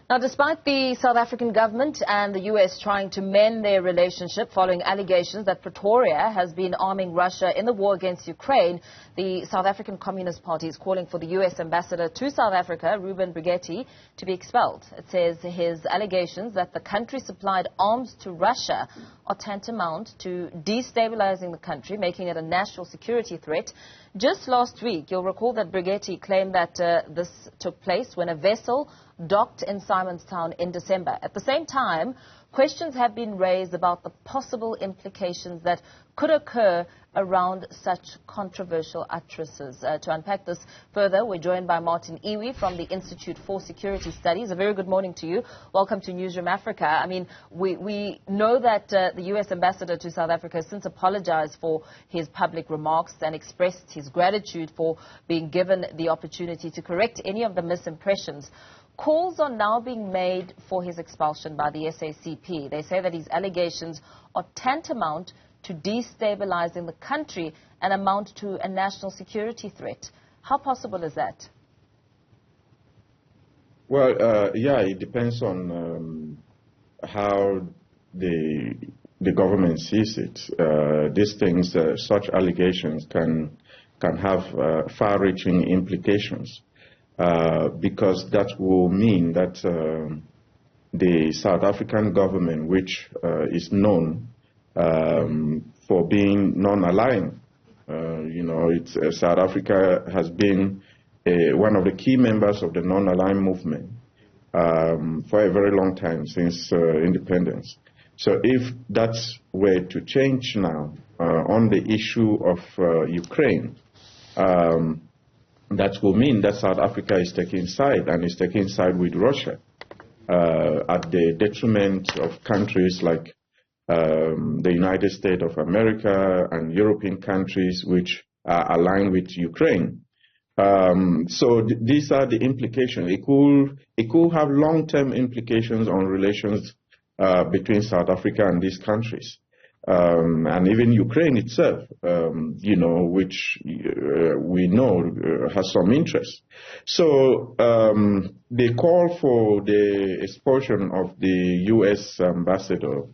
Now, despite the South African government and the US trying to mend their relationship following allegations that Pretoria has been arming Russia in the war against Ukraine, the South African Communist Party is calling for the US ambassador to South Africa, Reuben Brigety, to be expelled. It says his allegations that the country supplied arms to Russia are tantamount to destabilising the country, making it a national security threat. Just last week, you'll recall that Brigety claimed that this took place when a vessel docked in Simonstown in December. At the same time, questions have been raised about the possible implications that could occur around such controversial utterances. To unpack this further, we're joined by Martin Iwi from the Institute for Security Studies. A very good morning to you. Welcome to Newzroom Afrika. I mean, we know that the U.S. ambassador to South Africa has since apologized for his public remarks and expressed his gratitude for being given the opportunity to correct any of the misimpressions. Calls are now being made for his expulsion by the SACP. They say that his allegations are tantamount to destabilizing the country and amount to a national security threat. How possible is that? Well, yeah, it depends on how the government sees it. These things, such allegations can have far-reaching implications. Because that will mean that the South African government, which is known for being non-aligned, South Africa has been one of the key members of the non-aligned movement for a very long time, since independence. So if that were to change now on the issue of Ukraine, that will mean that South Africa is taking side, and is taking side with Russia at the detriment of countries like the United States of America and European countries which are aligned with Ukraine. So these are the implications. It could have long-term implications on relations between South Africa and these countries. And even Ukraine itself, which we know has some interest. So the call for the expulsion of the U.S. ambassador,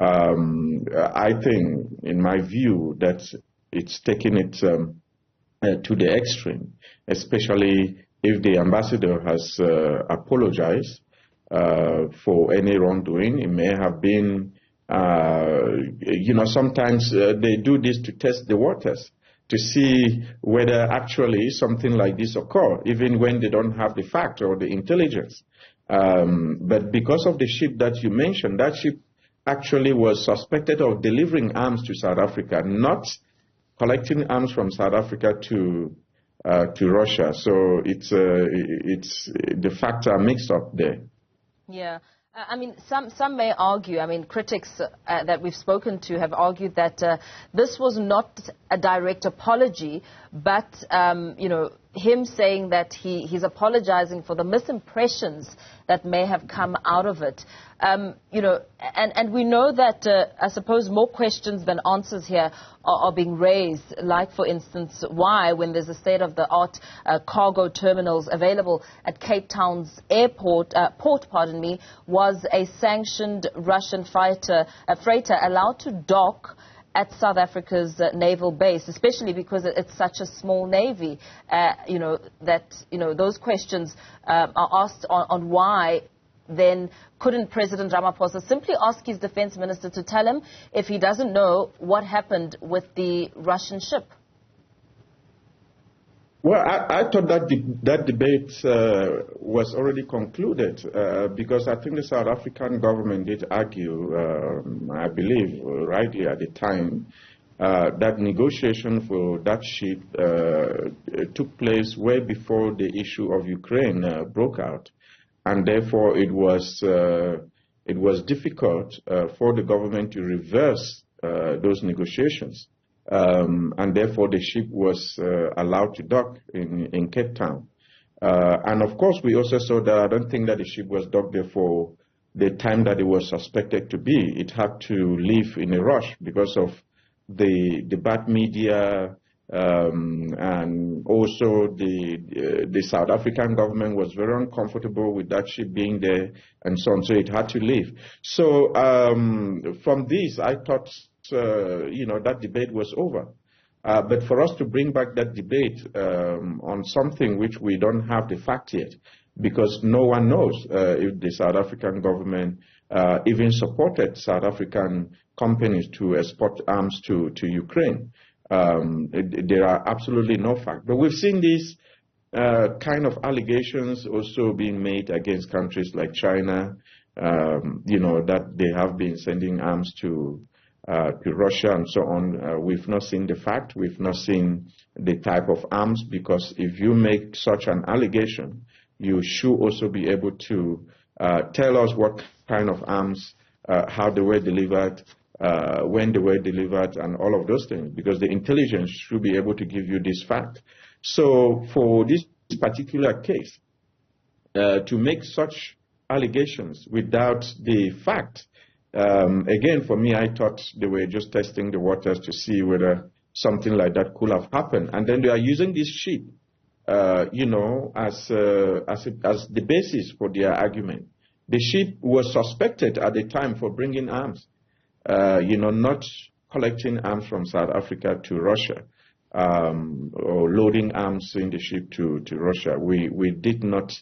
I think, in my view, that it's taking it to the extreme, especially if the ambassador has apologized for any wrongdoing. It may have been sometimes they do this to test the waters, to see whether actually something like this occurs, even when they don't have the fact or the intelligence. But because of the ship that you mentioned, that ship actually was suspected of delivering arms to South Africa, not collecting arms from South Africa to Russia. So it's the facts are mixed up there. Yeah. I mean, some may argue, critics that we've spoken to have argued that this was not a direct apology, but, him saying that he's apologizing for the misimpressions that may have come out of it. And we know that, I suppose, more questions than answers here are being raised, like, for instance, why, when there's a state-of-the-art cargo terminals available at Cape Town's port, was a sanctioned Russian freighter allowed to dock at South Africa's naval base, especially because it's such a small navy. Those questions are asked on why then couldn't President Ramaphosa simply ask his defense minister to tell him if he doesn't know what happened with the Russian ship? Well, I thought that debate was already concluded because I think the South African government did argue, I believe, rightly at the time, that negotiation for that ship took place way before the issue of Ukraine broke out. And therefore, it was difficult for the government to reverse those negotiations. And therefore the ship was allowed to dock in Cape Town. And of course, we also saw that I don't think that the ship was docked there for the time that it was suspected to be. It had to leave in a rush because of the bad media And also the South African government was very uncomfortable with that ship being there and so on, so it had to leave. So from this, I thought, that debate was over. But for us to bring back that debate on something which we don't have the fact yet, because no one knows if the South African government even supported South African companies to export arms to Ukraine. There are absolutely no facts. But we've seen these kind of allegations also being made against countries like China, that they have been sending arms to Russia and so on. We've not seen the fact. We've not seen the type of arms, because if you make such an allegation, you should also be able to tell us what kind of arms, how they were delivered, when they were delivered, and all of those things, because the intelligence should be able to give you this fact. So for this particular case, to make such allegations without the fact, again, for me, I thought they were just testing the waters to see whether something like that could have happened. And then they are using this ship, as the basis for their argument. The ship was suspected at the time for bringing arms, not collecting arms from South Africa to Russia, or loading arms in the ship to Russia. We did not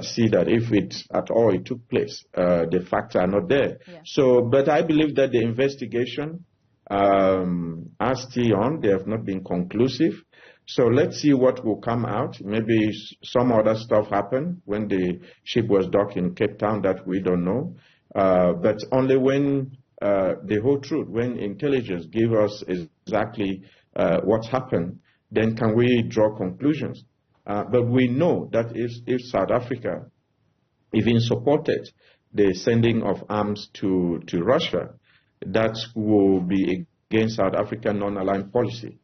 see that. If it at all it took place, the facts are not there. Yeah. So, but I believe that the investigation are still on. They have not been conclusive. So let's see what will come out. Maybe some other stuff happened when the ship was docked in Cape Town that we don't know. But only when the whole truth, when intelligence give us exactly what happened, then can we draw conclusions. But we know that if South Africa even supported the sending of arms to Russia, that will be against South African non-aligned policy,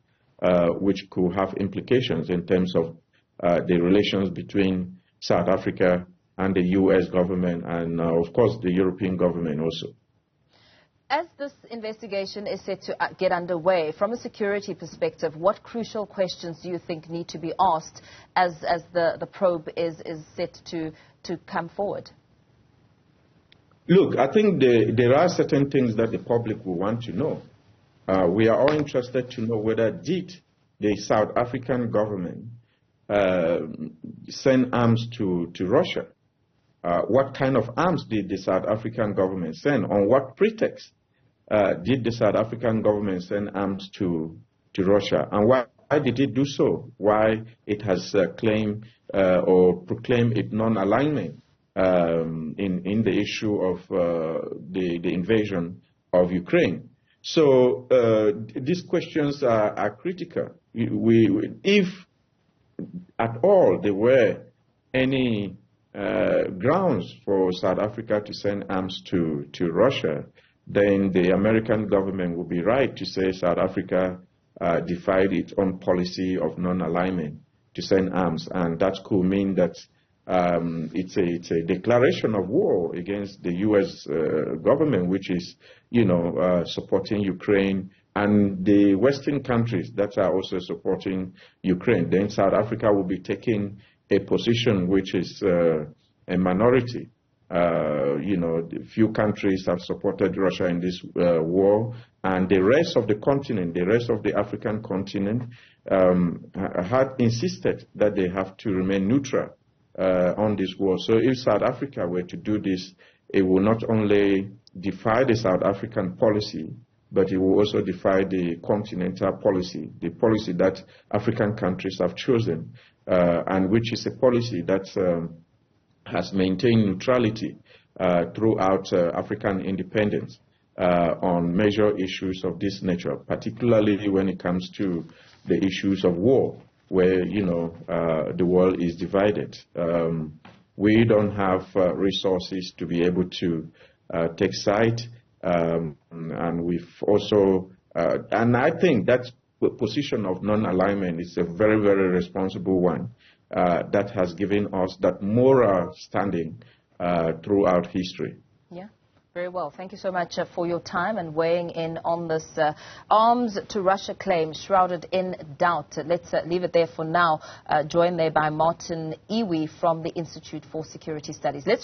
which could have implications in terms of the relations between South Africa and the U.S. government and, of course, the European government also. As this investigation is set to get underway, from a security perspective, what crucial questions do you think need to be asked as the probe is set to come forward? Look, I think there are certain things that the public will want to know. We are all interested to know whether did the South African government send arms to Russia? What kind of arms did the South African government send? On what pretext did the South African government send arms to Russia? And why did it do so? Why it has claimed or proclaimed its non-alignment in the issue of the invasion of Ukraine? So these questions are critical. If at all there were any grounds for South Africa to send arms to Russia, then the American government would be right to say South Africa defied its own policy of non-alignment to send arms, and that could mean that it's a declaration of war against the U.S. government, which is, supporting Ukraine and the Western countries that are also supporting Ukraine. Then South Africa will be taking a position which is a minority. The few countries have supported Russia in this war, and the rest of the continent, the rest of the African continent, had insisted that they have to remain neutral on this war. So if South Africa were to do this, it will not only defy the South African policy, but it will also defy the continental policy, the policy that African countries have chosen, and which is a policy that has maintained neutrality throughout African independence on major issues of this nature, particularly when it comes to the issues of war, where, the world is divided. We don't have resources to be able to take side, and we've also, and I think that position of non-alignment is a very, very responsible one that has given us that moral standing throughout history. Yeah. Very well. Thank you so much for your time and weighing in on this arms to Russia claim shrouded in doubt. Let's leave it there for now. Joined there by Martin Iwi from the Institute for Security Studies. Let's